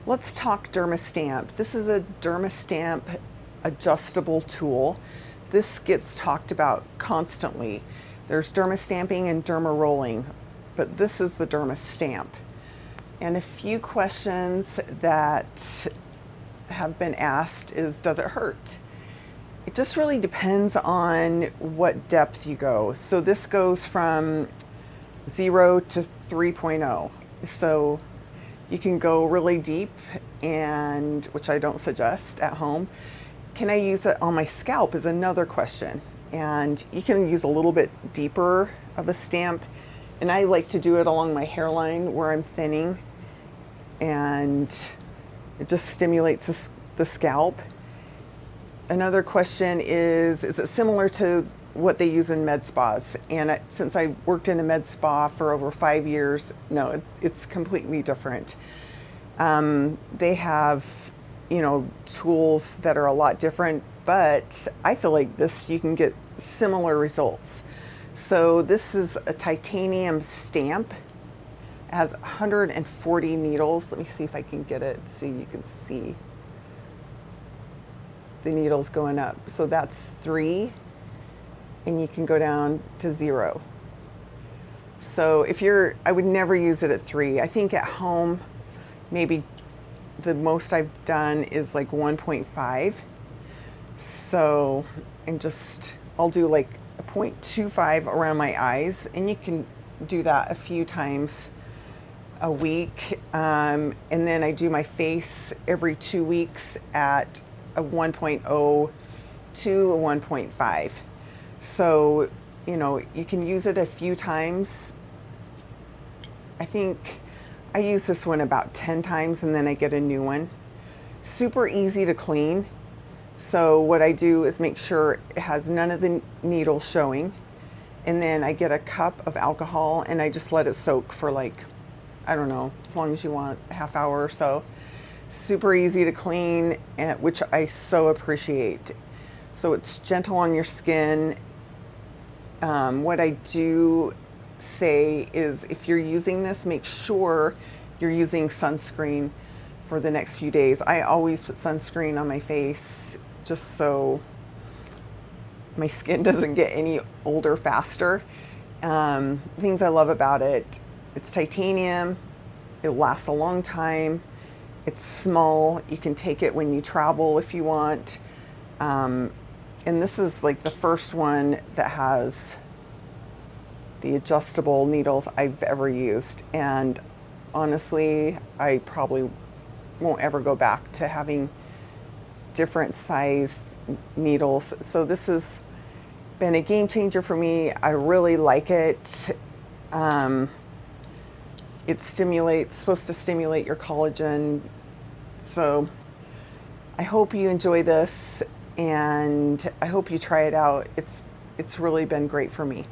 Let's talk DermaStamp. This is a DermaStamp adjustable tool. This gets talked about constantly. There's DermaStamping and derma rolling, but this is the DermaStamp. And a few questions that have been asked is, does it hurt? It just really depends on what depth you go. So this goes from 0 to 3.0. So you can go really deep, and which I don't suggest at home. Can I use it on my scalp is another question. And you can use a little bit deeper of a stamp. And I like to do it along my hairline where I'm thinning, and it just stimulates the scalp. Another question is it similar to what they use in med spas? And since I worked in a med spa for over 5 years, no, it's completely different. They have, tools that are a lot different, but I feel like this, you can get similar results. So this is a titanium stamp. It has 140 needles. Let me see if I can get it so you can see the needles going up. So that's 3, and you can go down to 0. So I would never use it at 3. I think at home, maybe the most I've done is like 1.5. So, I'll do like a 0.25 around my eyes, and you can do that a few times a week. And then I do my face every 2 weeks at a 1.0 to a 1.5. So, you can use it a few times. I think I use this one about 10 times, and then I get a new one. Super easy to clean. So what I do is make sure it has none of the needles showing. And then I get a cup of alcohol, and I just let it soak for I don't know, as long as you want, a half hour or so. Super easy to clean, which I so appreciate. So it's gentle on your skin. What I do say is, if you're using this, make sure you're using sunscreen for the next few days. I always put sunscreen on my face just so my skin doesn't get any older faster. Things I love about it, it's titanium, it lasts a long time, it's small, you can take it when you travel if you want. And this is like the first one that has the adjustable needles I've ever used. And honestly, I probably won't ever go back to having different size needles. So this has been a game changer for me. I really like it. It's supposed to stimulate your collagen. So I hope you enjoy this, and I hope you try it out. It's really been great for me.